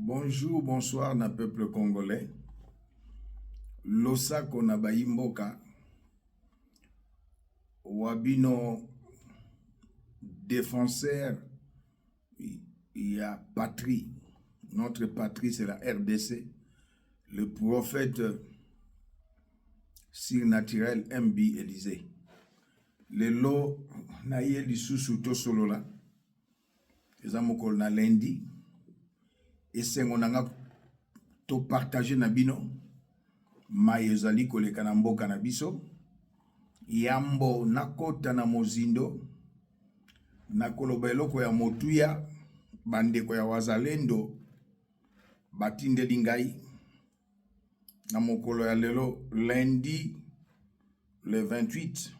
Bonjour, bonsoir na peuple congolais. Losako na baimboka. Wabino défenseur. Il y a patrie. Notre patrie, c'est la RDC. Le prophète surnaturel MB Élysée. Le lot na ye lisusu to solola. Ezamokol na lundi. Et c'est on a to partager na bino. Ma ezali koleka na mboka na biso. Yambo nakota na mozindo. Nakoloba eloko ya motuya. Bandeko ya wazalendo. Batindeli ngai. Na mokolo ya lelo lundi le 28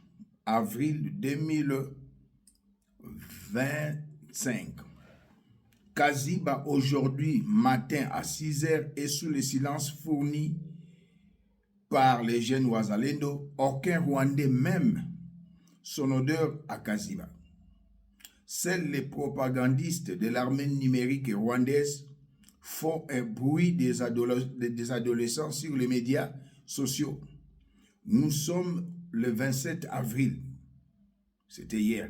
avril 2025. Kaziba aujourd'hui matin à 6h et sous le silence fourni par les jeunes Ouazalendo, aucun Rwandais même son odeur à Kaziba. Seuls les propagandistes de l'armée numérique rwandaise font un bruit des adolescents sur les médias sociaux. Nous sommes le 27 avril, c'était hier,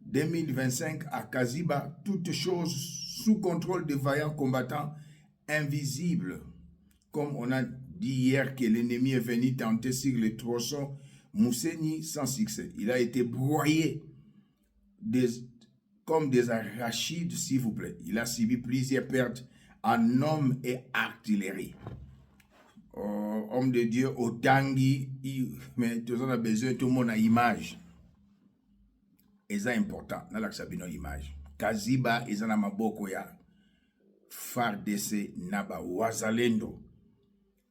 2025 à Kaziba, toutes choses sous contrôle de vaillants combattants invisibles. Comme on a dit hier que l'ennemi est venu tenter sur le tronçon Mousséni sans succès. Il a été broyé comme des arachides, s'il vous plaît. Il a subi plusieurs pertes en hommes et artillerie. Homme de Dieu, au Tangi, mais tout le monde a besoin, tout le monde a image. Et c'est important, dans la image. Kaziba, ils ont na maboko ya FARDC naba wazalendo.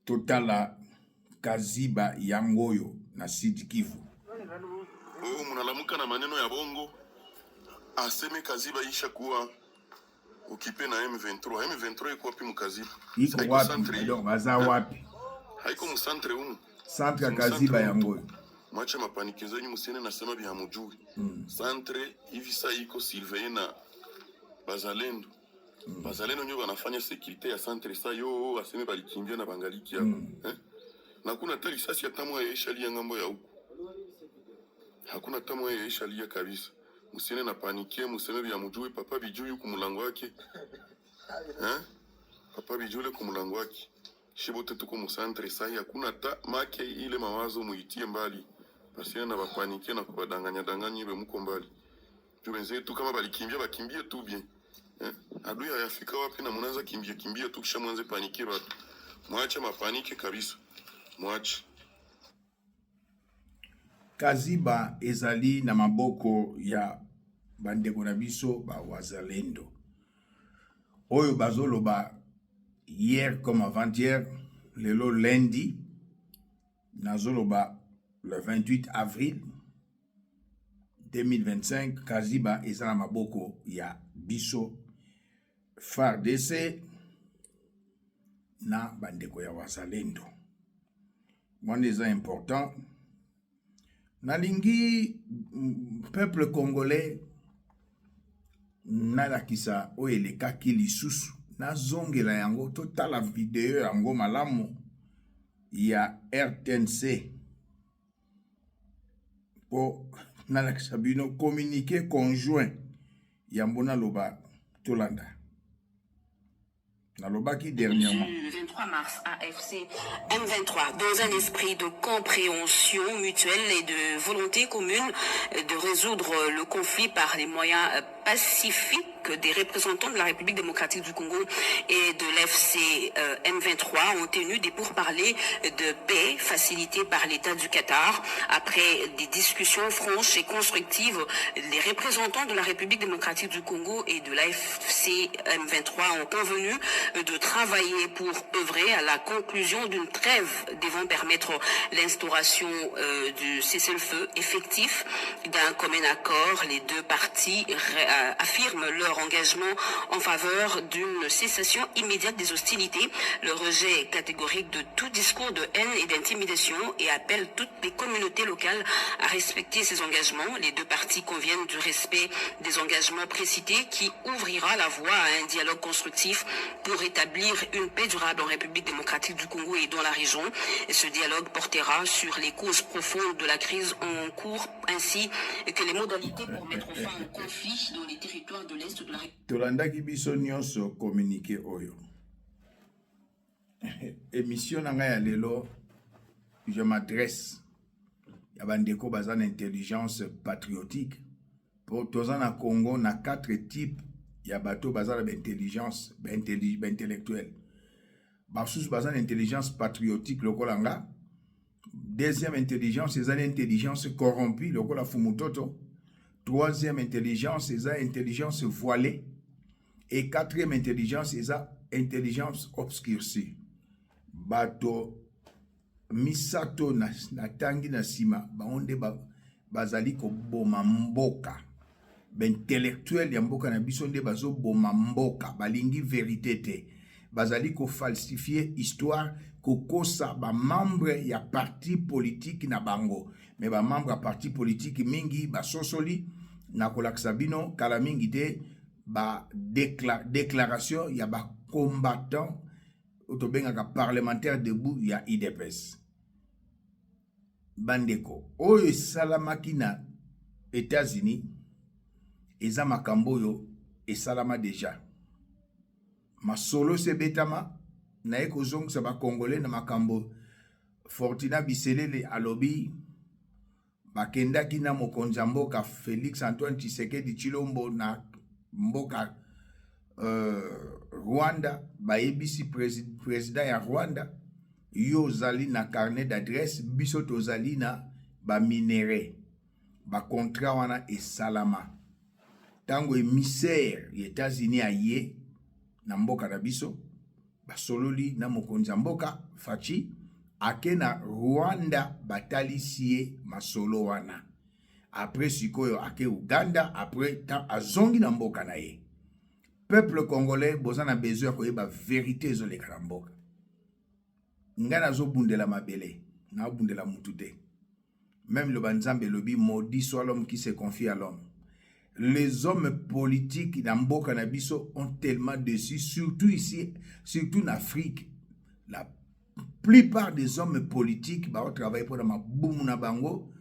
Totala Kaziba yangoyo na Sud Kivu. Oh, munalamuka na maneno ya bongo. Aseme Kaziba isha kuwa okipe na M23. M23 iko wapi mukaziba? Iko wapi? Donc baza wapi? Haiko mu centre umu. Centre Kaziba yangoyo. Mwache mapanikizo yenyu musene nasema bya mujui. Centre hivi saa iko surveiller na bazalendo. Bazalendo nyo wanafanya sécurité ya centre saa yo aseme balikimbia na bangaliki yako. Na kuna tali sasi ya tamu ya ishali ya ngambo ya huko. Hakuna tamu ya ishali ya kabisa. Musene na panikie museme bya mujui papa bijui ku mulango wake. Papa bijule ku mulango wake. Shibote tuko mu centre saa hakuna ta make ile mawazo muitie mbali. Basi na bapanikie na kubadanganya ibe muko mbali. Tubenze tu kama balikimbia bakimbie tu bien. Adui hayafika wapi na mnaanza kimbia tu kisha mwanze panikie watu. Mwache mapanike kabisa. Mwache. Kaziba ezali na maboko ya bandeko na biso ba wazalendo. Oyo bazoloba hier comme avant-hier, lelo lundi, nazoloba le 28 avril 2025, Kaziba eza na maboko ya biso FARDC na bandeko ya wazalendo. Mwana eza important. Nalingi peuple congolais nalakisa oyelekaki lisusu nazongela yango totala video yango malamu ya RTNC po nalakisa bino communiqué conjoint ya mbona loba tolanda. Dernièrement. Le 23 mars, AFC M23, dans un esprit de compréhension mutuelle et de volonté commune de résoudre le conflit par les moyens pacifiques des représentants de la République démocratique du Congo et de l'FC M23 ont tenu des pourparlers de paix facilités par l'État du Qatar. Après des discussions franches et constructives, les représentants de la République démocratique du Congo et de l'FC M23 ont convenu de travailler pour œuvrer à la conclusion d'une trêve devant permettre l'instauration du cessez-le-feu effectif d'un commun accord. Les deux parties affirment leur engagement en faveur d'une cessation immédiate des hostilités, le rejet catégorique de tout discours de haine et d'intimidation et appellent toutes les communautés locales à respecter ces engagements. Les deux parties conviennent du respect des engagements précités qui ouvrira la voie à un dialogue constructif pour établir une paix durable en République démocratique du Congo et dans la région. Et ce dialogue portera sur les causes profondes de la crise en cours ainsi que les modalités pour mettre fin au conflit dans les territoires de l'Est de la République. Tolandaki biso nyonso communiqué oyo. Émission nanga ya lelo, je m'adresse à bandeko bazan intelligence patriotique. Pour tozan na Congo na 4 types ya bato bazan intelligence intellectuelle. Basus bazan intelligence patriotique lokolanga. Deuxième intelligence, c'est l'intelligence corrompue, lokola fumutoto. Troisième intelligence, c'est l'intelligence voilée. Et quatrième intelligence, c'est l'intelligence obscurcie. Bato misato na tangi na sima, baonde bazali ko boma mboka. Intellectuel ya mboka na biso nde bazo boma mboka, balingi vérité te. Bazali ko falsifier histoire, ko kosa ba membre ya parti politique na bango. Mais ba membre ya parti politique mingi ba sosoli na kolakisa bino kala mingi te ba déclaration ya ba combattant autobengaka parlementaire debout ya IDPS. Bandeko oyo esalamaki na États-Unis eza makambo yo esalama déjà. Masolo se betama na ekozongisa ba Congolais na makambo Fortuna Biselele alobi bakendaki na mokonzi ya mboka Félix Antoine Tshisekedi Tshilombo na mboka Rwanda bayebisi président ya Rwanda yo zali na carnet d'adresse biso tozali na ba minéraux ba contrat wana esalama tango émissaire ya États-Unis aye na mboka na biso basololi na mokonzi ya mboka Fachi ake na Rwanda batalisie masolo wana après sikoyo ake Uganda après azongi na mboka na ye. Peuple congolais boza na besoin ya koyeba vérité ezoleka na mboka. Nga nazobundela mabele na bundela mutu te. Même le banzambe lobi maudit soit l'homme qui se confie à l'homme. Les hommes politiques dans mboka na biso ont tellement déçu, surtout ici, surtout en Afrique. La plupart des hommes politiques ba travailler pour ma boum na bango,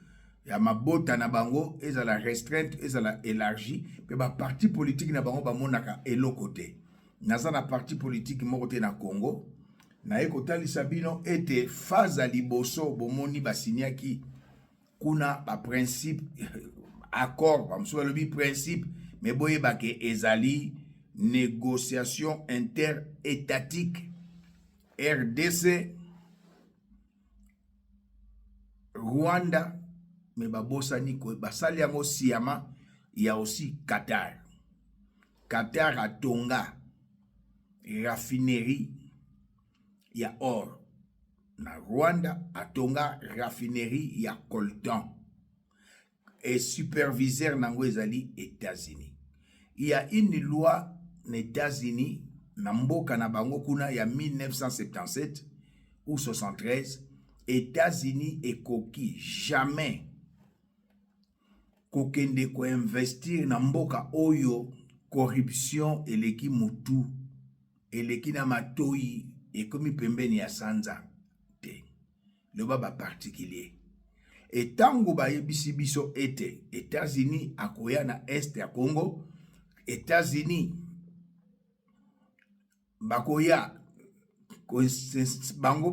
ya mabota na bango, ezala restreinte, ezala élargie, mais ba parti politique na bango ba monaka elokote. Naza na parti politique mokote na Congo, na ekotali sabino ete faza liboso bomoni basiniaki kuna ba principe accord, comme sur le principe, mais boye bake ezali négociation interétatique RDC Rwanda, mais babosani ko basali yango siama. Il y a aussi Qatar. Qatar a Tonga raffinerie ya or. Na Rwanda a Tonga raffinerie ya coltan. Et superviseur nango ezali États-Unis. Il y a une loi aux États-Unis na mboka na bango kuna ya 1977 ou 73. États-Unis ekoki jamais kokende ko investir na mboka oyo corruption eleki mutu eleki na matoi ekomi pembeni ya sanza te. Le baba particulier. Et tango ba yebisi biso ete États-Unis akoya na est ya Congo, États-Unis bakoya bango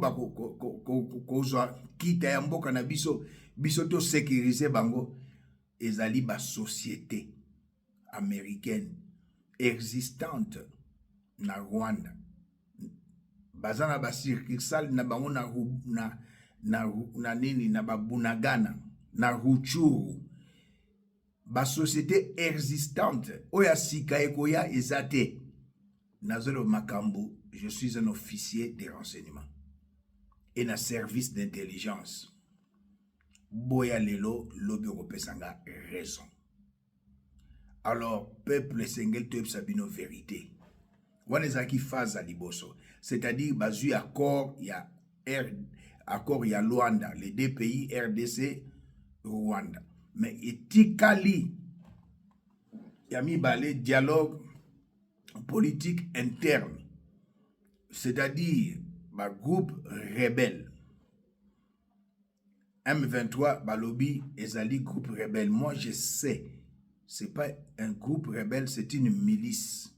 kozwa kita ya mboka na biso to sécuriser bango ezali ba société américaine existante na Rwanda. Bazana ba circuitsal na bango na nini na babunagana na Ruchuru. Ba société existante oya sika ekoya ezate nazolo makambo. Je suis un officier des renseignements et un service d'intelligence. Boya lelo lobi kopesanga raison. Alors, peuple sengel toyeb sabino vérité. Wana ezaki phase à liboso. C'est-à-dire, bazu accord, il y a accord, il y a Luanda, les deux pays, RDC, Rwanda. Mais etikali, il y a mis balé dialogue politique interne. C'est-à-dire, bah, groupe rebelle. M23, Balobi, Ezali, groupe rebelle. Moi, je sais, c'est pas un groupe rebelle, c'est une milice.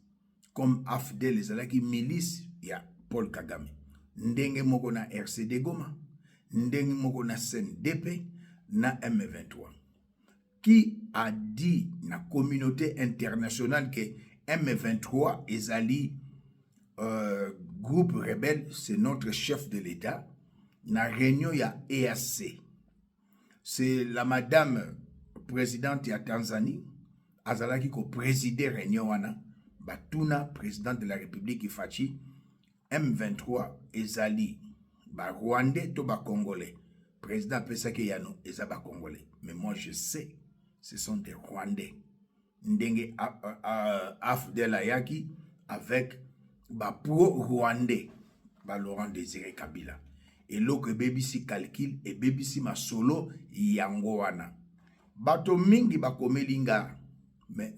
Comme AFDEL, Ezalaki, milice, il y a Paul Kagame. Ndenge moko na RCD Goma, ndenge moko na CNDP, na M23. Qui a dit na communauté internationale que M23 Ezali groupe rebelle, c'est notre chef de l'État. Na réunion, il y a EAC. C'est la madame présidente de Tanzanie, Azalaki ko présider réunion wana, Batuna, président de la République Ifachi, M23 Ezali, ba Rwandais to ba Congolais. Président Pesake Yano, Ezaba Congolais. Mais moi je sais, ce sont des Rwandais. Ndenge Afdel Ayaki avec ba pro-Rwandais, ba Laurent Désiré Kabila. Et là que BBC calcule et BBC ma solo yango wana. Bato mingi ba komelinga. Mais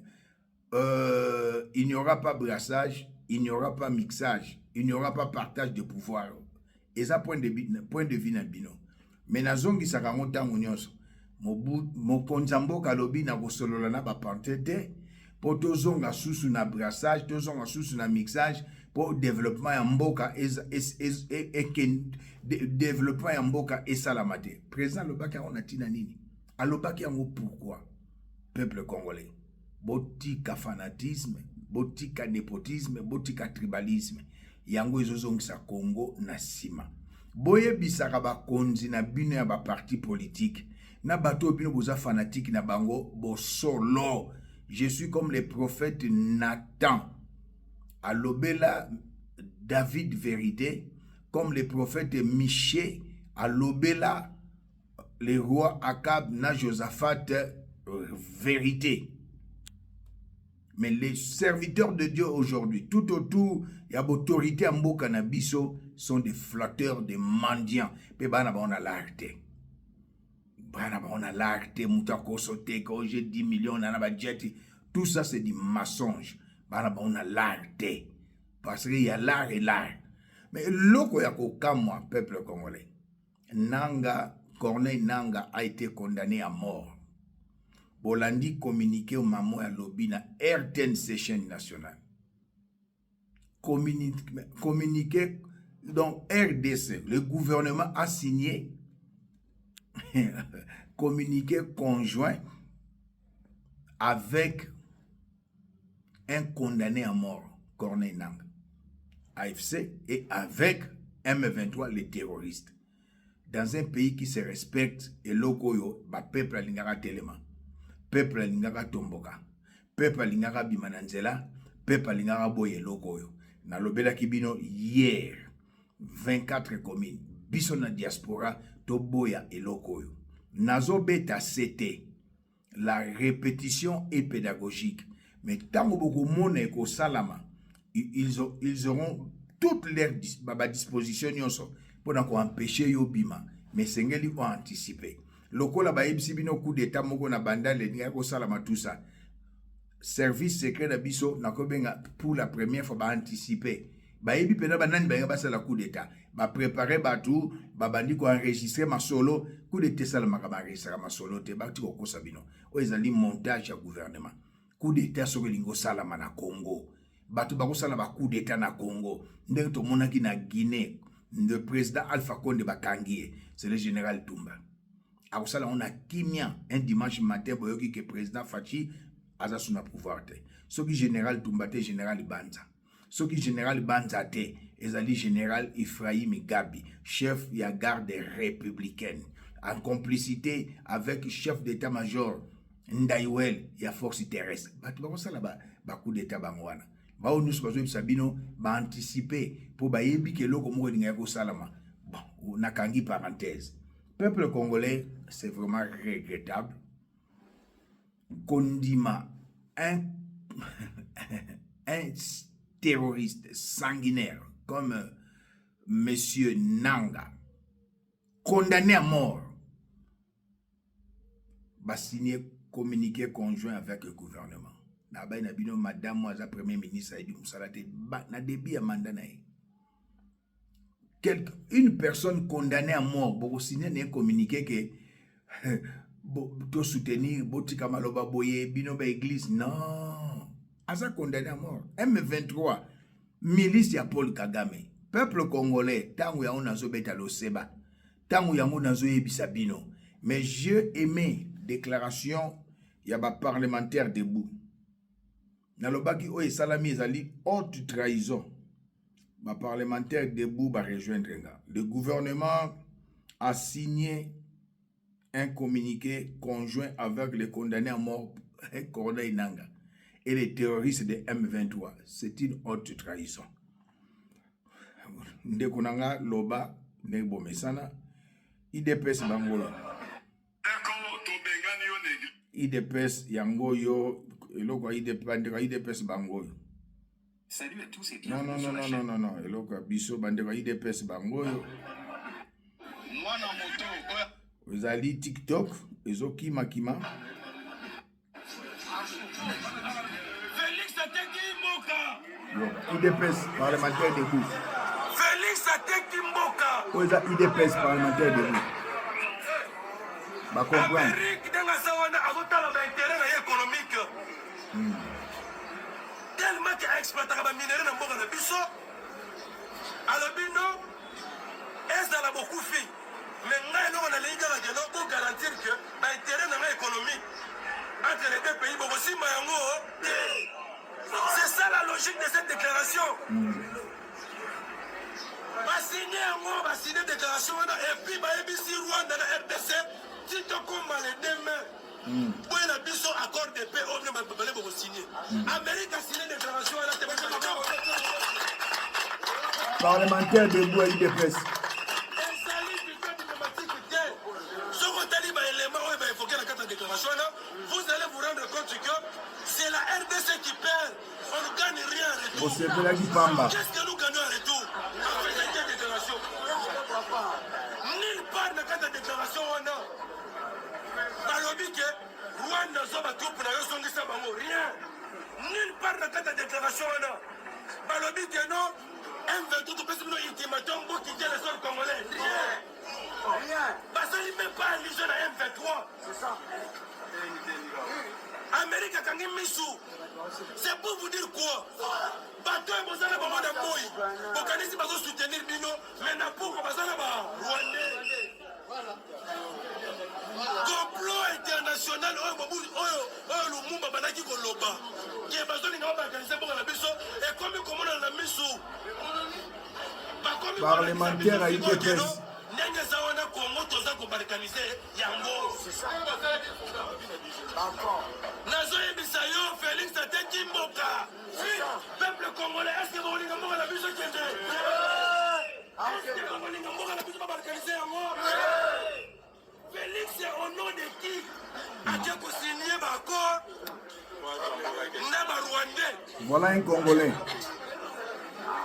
il n'y aura pas brassage, il n'y aura pas mixage, il n'y aura pas partage de pouvoir. Et ça point de vue na bino. Mais na zongi sakango tango nyonso. Mokonzambo kalobi na kosolola na ba pantete. Pour tozonga susu na brassage, tozonga susu na mixage. Pour développement ya mboka développement ya mboka esalamate. Président Lobaki on a tina nini? Alobaki yango pourquoi? Peuple congolais. Botika fanatisme, botika népotisme, botika tribalisme. Yango ezozongisa Congo na sima. Boye bisaka bakonzi na bino ya ba parti politique. Na bato bino boza fanatique na bango bo solo. Je suis comme les prophètes Nathan. Alobela David vérité, comme les prophètes Michée, Alobela les rois Akab na Josaphat vérité. Mais les serviteurs de Dieu aujourd'hui, tout autour, il y a l'autorité en Mboka na biso, sont des flatteurs, des mendiants. Mais on a l'arté. On a l'arté, moutako sauté, quand j'ai 10 millions, on a budget. Tout ça, c'est du mensonge. On a l'arté. Parce qu'il y a l'art et l'art. Mais loko ya kokamwa, peuple congolais. Nanga, Corneille Nanga a été condamné à mort. Bolandi communiqué au maman à Lobina, RTNC chaîne nationale. Communiqué, donc RDC, le gouvernement a signé communiqué conjoint avec un condamné à mort, Corneille Nanga, AFC, et avec M23, les terroristes. Dans un pays qui se respecte, et lokoyo, ba peuple alingara telema. Peuple alingara tomboka, peuple alingara bimananzela, peuple alingara boye lokoyo. Na lobela kibino hier 24 communes, biso na diaspora to boya et lokoyo. Nazo beta c'était la répétition est pédagogique. Mais tant que beaucoup de monde est au salama, ils auront toutes leurs dispositions pour empêcher Yobima. Mais c'est ce qu'ils ont anticipé. Le coup là-bas, il y a un coup d'état, tout ça. Service secret d'Abisso, pour la première fois, anticiper. Il y a un coup d'état. Préparer tout, enregistrer ma solo, coup d'état, ça enregistrer ma solo, ils ont montage du gouvernement. Coup d'état sur le salama na Congo. Batu bako sala ba coup d'état na Congo. Ndenge to monaki na Guinée. Le président Alpha Condé bakangie, c'est le général Toumba. Alors ça là on a kimia un dimanche matin boyoki que président Fachi aza sous na pouvoir te. Ce qui général Toumba te général Banza. Ce qui général Banza te ezali général Ephraim Gabi, chef ya garde républicaine en complicité avec chef d'état-major Ndaiwel ya force terrestre. Batu bako sala ba coup d'état bangwana. Ba onu sobazo sabino ba anticiper pour ba yebi ke loko mo linga ko salama. Bon, nakangi parenthèse. Peuple congolais, c'est vraiment regrettable. Kondima un, un terroriste sanguinaire comme Monsieur Nanga, condamné à mort, va signer communiqué conjoint avec le gouvernement. Madame Moaza, Premier ministre, na début à mandat. Une personne condamnée à mort, pour signer un communiqué que pour soutenir Botika Maloba Boye, Binoba Église, non. Asa condamné à mort. M23, milice ya Paul Kagame. Peuple congolais, tangu ya onazo beta lo seba, tangu ya onazo yebisa bino. Mais j'ai aimé déclaration ya ba parlementaire debout. Nalobaki oye salami ezali haute trahison. Ba parlementaire debout va rejoindre. Le gouvernement a signé un communiqué conjoint avec les condamnés à mort Corneille Nanga et les terroristes de M23. C'est une haute trahison. Ndekonanga loba nebo mesana IDPS bangoyo. IDPS yangoyo eloko IDPS bangoyo. Salut à tous et bienvenue Non, eloko biso bandeko IDPS bangoyo. Mwana moto Vous allez TikTok, ezoki makima. Félix Ateki Mboka. IDPS parlementaire debout. Félix Ateki Mboka. Vous allez IDPS parlementaire debout. Ba comprendre. Amérique denga sawana azotala ba intérêt na économique. Tellement que exploiter ba minerais na mboka na biso. Alobino est la beaucoup fi. Mais nous on a les gars pour garantir que ba intérêt na économique entre les deux pays beaucoup si mayango. C'est ça la logique de cette déclaration. Va signer déclaration et puis va ébissi Rwanda na RDC. Si tu combat les deux mains, pour la biso accord de paix, on va pas signer. Amérique a signé une déclaration à la parlementaire debout à IDPS. Vous allez vous rendre compte que c'est la RDC qui perd. On ne gagne rien en retour. Qu'est-ce que nous gagnons en retour? Avec cette déclaration. Nulle part dans cette déclaration, on a. Balobi que Rwanda zoba troupe na yo songisa bango rien. Nulle part dans cette déclaration, on a. Balobi que non. M23 tout peut se ultimatum pour quitter le sol congolais. Rien. Parce qu'il ne met pas allié à M23. C'est ça. Amérique a gagné Missou. C'est pour vous dire quoi? Bateau et Bozana Bamada Boy. Bokanisi Bazo soutenir Bino. Mais n'a pas Bozana Rwandais. Complot international. Lumumba Banaki Koloba. Qui est Bazo Ninga organisé pour la Bisso. Et comme on a la Missou. Parlementaire à IDPS. Nenge zawana Congo toza ko balkaniser yango. C'est ça. D'accord. Nazo yebisa yo Félix Ateki Mboka. Peuple congolais, est-ce que vous voulez que la biso kende? Est-ce que vous voulez que la biso balkaniser yango? Félix c'est au nom de qui? A ko signer ba accord. Na ba Rwandais. Voilà un Congolais.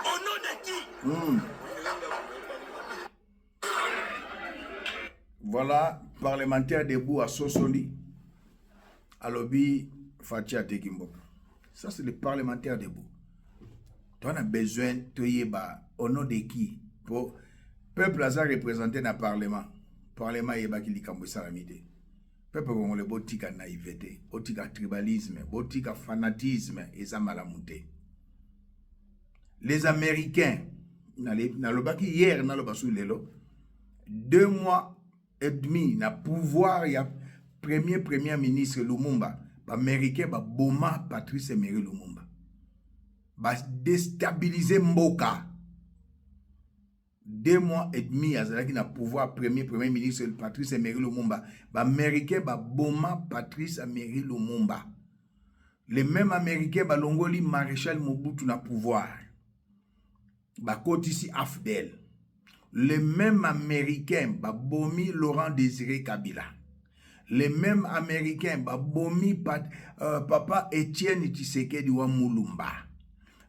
Au nom de qui? Voilà, parlementaire debout à Sosoli, à Lobby Fatia Tekimboka. Ça, c'est le parlementaire debout. On a besoin de yeba au nom de qui? Pour peuple a représenté dans le Parlement. Parlement yeba qui likambo salamité. Peuple congolais botika naïveté, botika tribalisme, botika fanatisme et ça malamonté. Les Américains, na lobaki hier na lobasu lelo, 2 mois et demi na pouvoir ya premier ministre Lumumba, ba américain ba boma Patrice Emery Lumumba. Ba déstabiliser Mboka. 2 mois et demi azalaki na pouvoir premier ministre Patrice Emery Lumumba. Ba américain ba boma Patrice Emery Lumumba. Les mêmes américains ba longoli maréchal Mobutu na pouvoir. Ba kotisi Afdel. Le même américain, Babomi Laurent Désiré Kabila. Les mêmes Américains, babomi papa Etienne Tshisekedi wa Mulumba.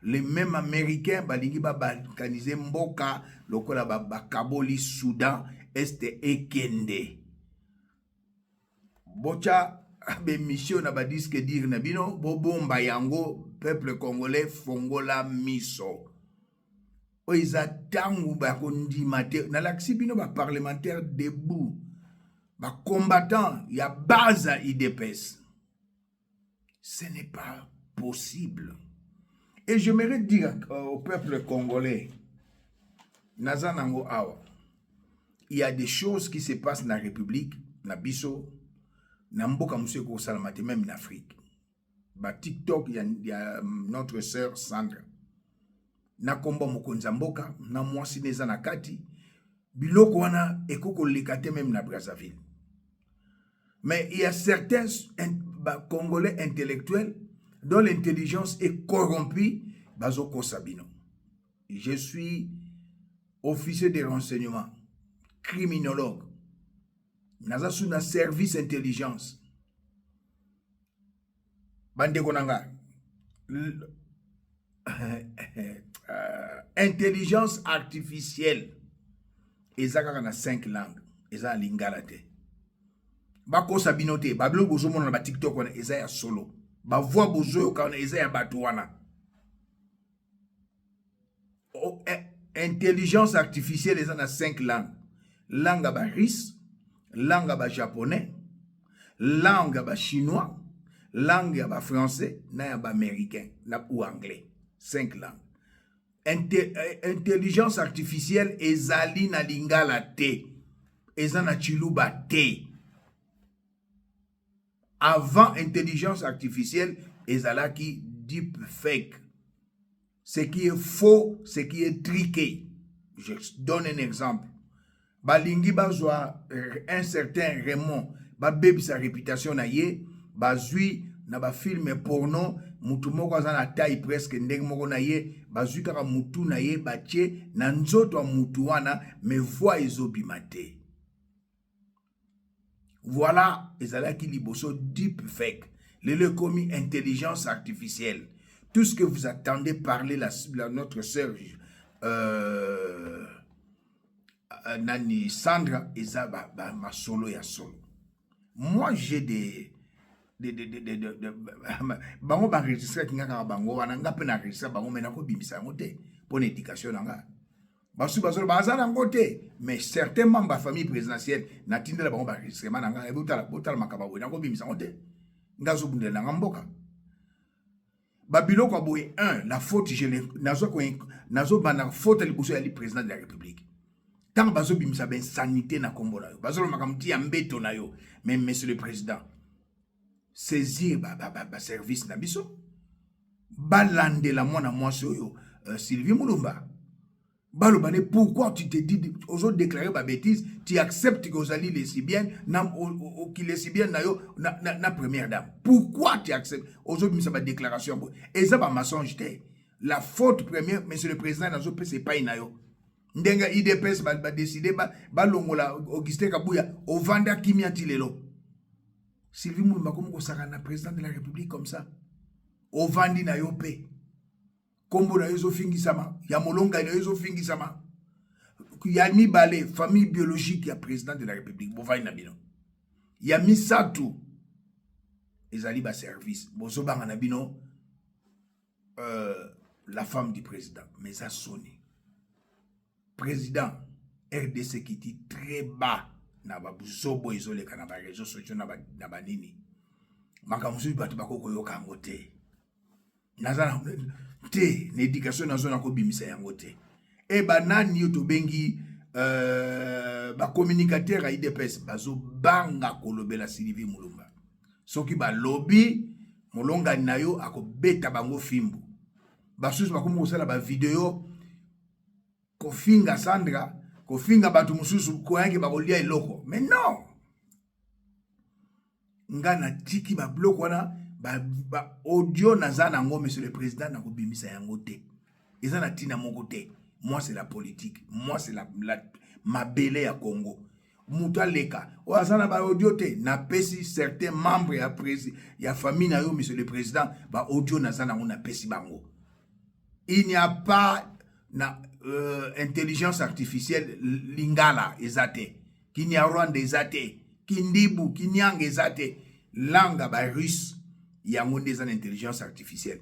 Les mêmes Américains, balingi balkanize mboka, lokola bakaboli Soudan, Este Ekende. Bocha, be mission na badiske dire na bino, bobomba yango, peuple congolais, fongola miso. Oiza tangu bakondi mate, na laksi bino ba parlementaire debout, ba combattant, ya base IDPS. Ce n'est pas possible. Et j'aimerais dire au peuple congolais, Nazanango Awa, il y a des choses qui se passent dans la République, na biso, na mboka monsieur ko salamate, même en Afrique. Ba TikTok, il y a notre sœur Sandra. Na komba mokonza mboka, na mwasi neza na kati, biloko wana ekoko lekate même na Brazzaville. Mais il y a certains Congolais intellectuels dont l'intelligence est corrompue, bazoko sabino. Je suis officier de renseignement, criminologue, naza sous na service intelligence. Bande konanga. Intelligence artificielle. Ezaka na 5 langues. Eza lingala te. Bako sabino te. Bablo bozo mona ba TikTok wana eza ya solo. Ba voix bozo kana eza ya batu wana. Intelligence artificielle eza na 5 langues. Langue ba russe, langue ba japonais, langue ba chinois, langue ba français, na ba américain, na ou anglais. 5 langues. Intelligence artificielle ezali na lingala te. Eza na chiluba te. Avant intelligence artificielle, ezalaki deep fake. Ce qui est faux, ce qui est triqué. Je donne un exemple. Balingi bazwa un certain Raymond, ba bebi sa réputation na ye, bazui na ba film porno, mutu moko aza na taille presque ndenge moko na ye, bazui kaka mutu na ye batie na nzoto wa mutu wana, mais voix ezobima te. Voilà, ezalaki liboso deep fake. Le komi intelligence artificielle. Tout ce que vous attendez parler notre sœur Nani Sandra eza ma solo ya solo. Moi j'ai des bango ba enregistrer kinga bango wana ngape na enregistrer bango mena ko bimisa yango te pour l'éducation nanga. Basu basolo bazana ngo te, mais certainement ba famille présidentielle na tindela bango ba enregistrement nanga e botala makaba bo nanga ko bimisa ngo te. Ngazo bundela nanga mboka. Babilo kwa boye 1 la faute nazo bana faute liboso ya li président de la République. Tant bazo bimisa ben sanité na kombo na yo. Bazo makamti ya mbeto na yo. Mais monsieur le président, saisir ba service na biso. Balande la mona mwasi oyo Sylvie Mulumba. Balobane, pourquoi tu te dis aux déclarer ba bêtise, tu acceptes que Ozali lesbienne qui lesbienne na yo na première dame. Pourquoi tu acceptes aujourd'hui ça ba déclaration et ça ba mensonge té. La faute première monsieur le président nazo pe c'est pas inayo. Ndenga IDPS ba décider ba longola Augustin Kabuya au vanda kimia tilelo. Sylvie Mulumba comme ko saka na président de la République comme ça. Au vandi na yo pe. Kombo na yozo fingi sama, ya molonga na yozo fingi sama. Ya mibale, famille biologique ya président de la République, bovai na bino. Ya misatu, ezali ba service, bozo banga na bino, la femme du président, mais ça sonne. Président, RDC qui dit très bas, na ba buzobo isolé kana ba réseaux sociaux na ba nini. Makamusu batu bako koyoka ngote. Nazana te l'éducation nazo na ko bimisa yango te. E banani yo to bengi ba communicateur a IDPS bazo banga kolobela Sylvie Mulumba. Soki ba lobby molonga na yo akobeta bango fimbu. Basusu bakomo kosala ba video kofinga Sandra, kofinga batu mususu ko yangi bakolia eloko. Mais non. Ngana tiki ba bloko wana ba audio nazana ngo monsieur le président na ko bimisa yango te. Ezana tina moko te. Moi c'est la politique, moi c'est la mabele ya Congo. muta leka ozana ba audio te na pesi certains membres ya famille na yo monsieur le président ba audio na zana na pesi bango. Il n'y a pas na intelligence artificielle lingala ezate Kinyarwanda ezate kindibu kinyanga ezate langa ba russe yango ndeza na intelligence artificielle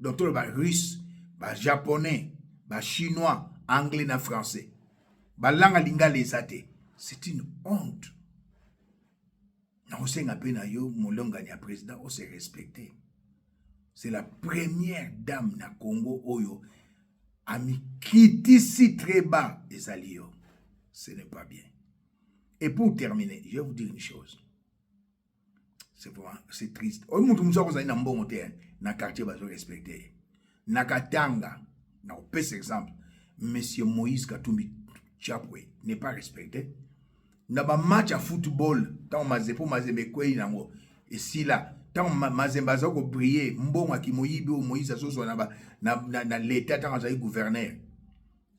docteur ba russe ba japonais ba chinois anglais na français ba langa lingala ezate. C'est une honte. Na osenga pe na yo molonga ni président o se respecter. C'est la première dame na Congo oyo ami kitisi très bas ezali yo. Ce n'est pas bien. Et pour terminer, je vais vous dire une chose. C'est triste. O muntu muso ko na mbongo te na quartier bazo respecter. Na Katanga, na opes exemple, monsieur Moïse Katumbi Chapwe n'est pas respecté. Na ba match à football, tant mazepo mazembe kwei nango. Et si là, tant mazemba zo ko briller, mbongo akimoyibi o Moïse asoso na l'état tant azali gouverneur.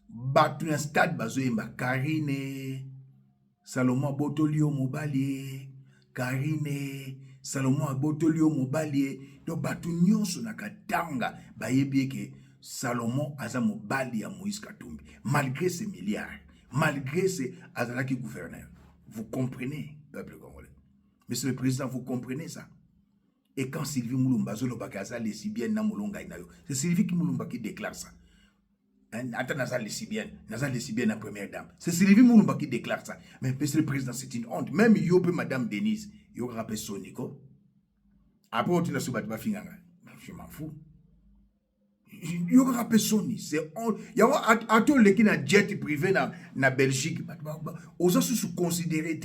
Batu na stade bazo yemba Karine Salomon Botolio Mobali, Karine Salomon Botolio Mobali. Donc batu nyonso na Katanga bayebi ke Salomon aza mobali ya Moïse Katumbi malgré ses milliards, malgré ses azalaki gouverneur. Vous comprenez, peuple congolais? Monsieur le président, vous comprenez ça? Et quand Sylvie Moulumba zolobaka les lesbiennes na mulonga inayo, c'est Sylvie Moulumba qui déclare ça. Attends, naza lesbienne la première dame. C'est Sylvie Moulumba qui déclare ça. Mais monsieur le président, c'est une honte. Même Yope, madame Denise, yo rappelle Sonico. Après, on t'a soubattu ma finganga. Je m'en fous. Yo rappelle Sony. C'est honte. Il y a un tour qui na jet privé na Belgique. Aux autres se considérer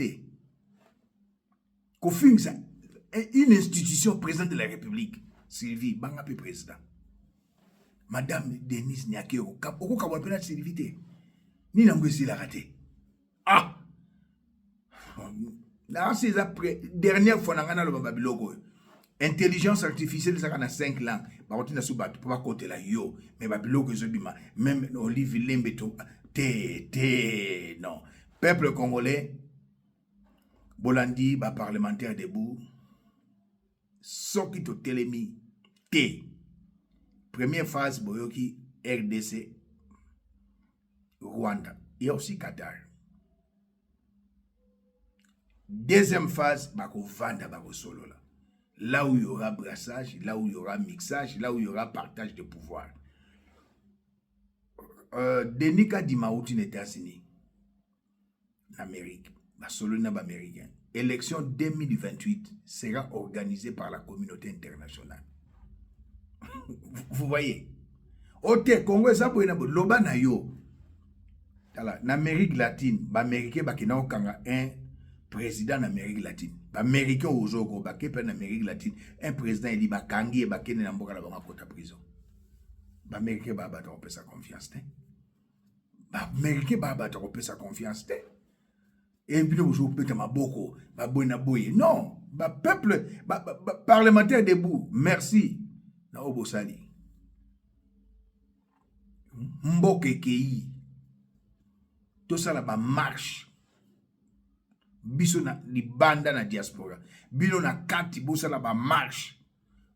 qu'au fin ça une institution présidente de la République. Sylvie, banga pe président. Madame Denise Nyake oko ka wapena Sylvie te. Ni na ngwesi la raté. Ah. Là c'est après dernière fois na lo babiloko. Intelligence artificielle ça na 5 langues. Ba otina suba tu pas compter la yo, mais babiloko zobima même Olivier Lembeto te non. Peuple congolais Bolandi ba parlementaire debout. Soki to telemi te. Première phase boyoki RDC Rwanda. Il y a aussi Qatar. Deuxième phase bako vanda bako solo là. Là où il y aura brassage, là où il y aura mixage, là où il y aura partage de pouvoir. Denika Dimauti États-Unis, Amérique, Barcelone américain. Élection 2028 sera organisée par la communauté internationale. Vous voyez? Ote Congo ça pour na loba na yo. Tala, en Amérique latine, ba américain ba kina okanga un président en Amérique latine. Ba américain ozoko ba kepe en Amérique latine, un président il ba kangi ba kene na mboka la ba kota prison. Ba américain ba ba sa confiance te. Ba américain ba sa confiance te. Et puis vous peut ma boko, ba boina boye. Non, ba peuple ba parlementaire debout. Merci. Na obosali. Mboke kei. Tout ça là ba marche. Biso na libanda na diaspora. Bino na kati bosa la ba marche.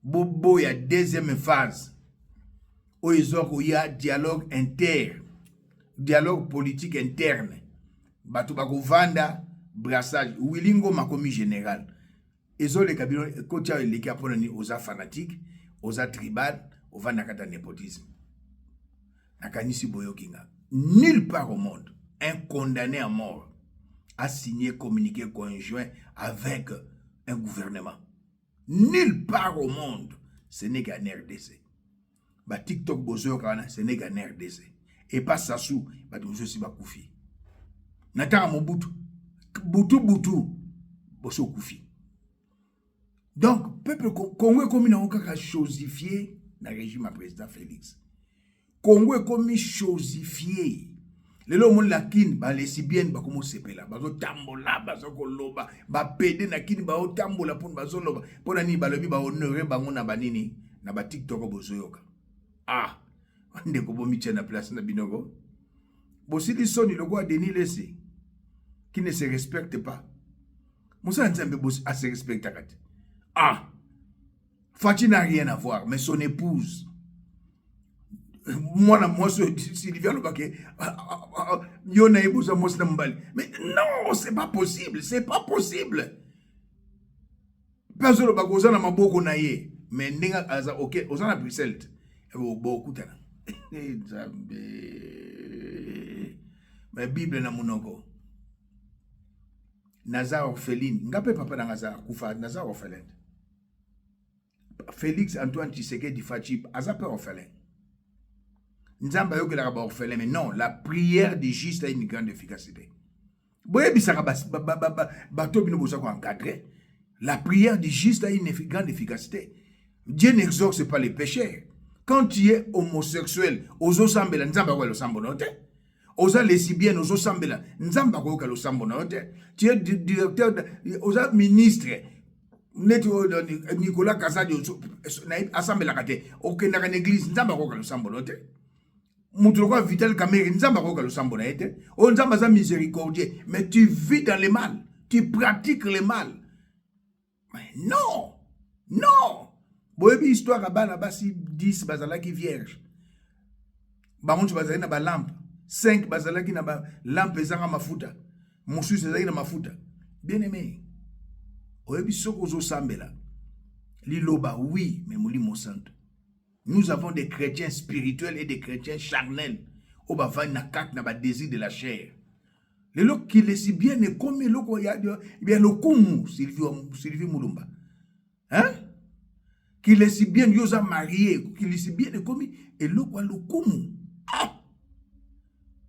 Bobo ya deuxième phase. Oizoko ya dialogue interne. Dialogue politique interne. Batu bako vanda brassage. Wilingo makomi général. Ezo le kabino kotia leki apona ni oza fanatique, oza tribal, ovanda kata népotisme. Nakanisi boyokinga. Nulle part au monde, un condamné à mort a signé communiqué conjoint avec un gouvernement. Nulle part au monde, ce n'est qu'en RDC. Ba TikTok bozo kana, ce n'est qu'en RDC. Et pas Sassou, ba dozo si ba koufi. Nataka Mobutu, Butu, boso koufi. Donc, peuple Congo est comme une chosifié dans le régime à président Félix. Congo est comme chosifié. Le monde la kin ba lesbienne ba komo sepela ba zo tambola ba zo koloba ba pede na kin ba o tambola pon ba zo loba pona ni ba lobi ba honorer bango na banini na ba TikTok bozo yoka. Ah, ande ko bomi na place na binogo. Bosili soni logo a Denis Lessé qui ne se respectent pas. Moussa Nzambe se respecte. Ah, Fati n'a rien à voir, mais son épouse. Moi, Sylvia Lobake, Yona épouse Mosna Mbali. Mais non, c'est pas possible, c'est pas possible. Personne ne va na maboko na ye, mais n'enga aza ok, ozana Bruxelles. Beaucoup tana. Mais Bible na munoko. Naza orpheline. Ngape papa na Naza kufa Naza orphelin. Félix Antoine Tshisekedi Fachi aza orphelin. Nzamba yo que la orphelin, mais non, la prière du juste a une grande efficacité. Boye bisaka bato bino bosa ko encadrer. La prière du juste a une grande efficacité. Dieu n'exorce pas les pécheurs. Quand tu es homosexuel, ozo sambela nzamba ko lo sambo note. Oza lesbienne, ozo sambela nzamba ko lo sambo note. Tu es directeur, oza ministre. Nicolas Kazadi asambela kate. Okenda ka église nzamba ko lo sambo note. Moutouko Vital Kamere nzamba ko lo sambo na ete. O nzamba za miséricordieux, mais tu vis dans le mal. Tu pratiques le mal. Mais non. Non. Boyebi histoire à bana basi 10 bazalaki vierge. Bamontu bazali na ba lampe. 5 bazalaki na ba lampe ezanga mafuta. Mosusu ezali na mafuta. Bien aimé. Oyebi soko zo sambela. Liloba oui, mais Molimo Santo. Nous avons des chrétiens spirituels et des chrétiens charnels. Oba va na kak na ba désir de la chair. Le lok qui le si bien ne comme le loko ya bien le kumu Sylvie Mulumba. Hein? Qu'il est si bien yosa marié, qu'il est si bien commis, et l'eau quoi le kumu. Ah!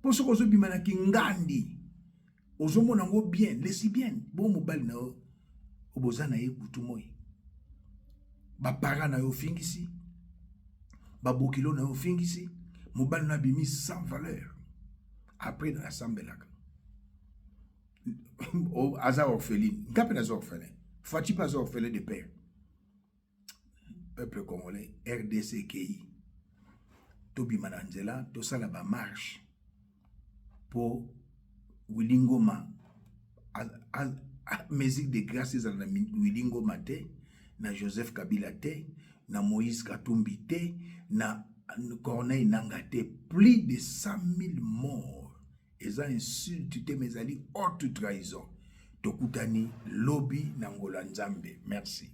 Pour ce qu'on se dit maintenant, Kingandi, aux hommes on bien, les si bien, bon mobile na au bozana ye kutumoy. Ba para na yo fingisi, ba bokilo na yo fingisi, mobile na bimi sans valeur. Après dans l'assemblée là. Au hasard orpheline, n'kapé na orphelin. Fati pas orphelin de père. Peuple congolais, RDCKI, Tobi Mananzela, tout ça là-bas marche pour Willingoma, musique de grâce à Willingoma te, na Joseph Kabila te, na Moïse Katumbi te, na Corneille Nangaa te, plus de 100 000 morts. Et ça insulte mes alliés, haute trahison. Tokutani, lobby, Nangola Nzambe. Merci.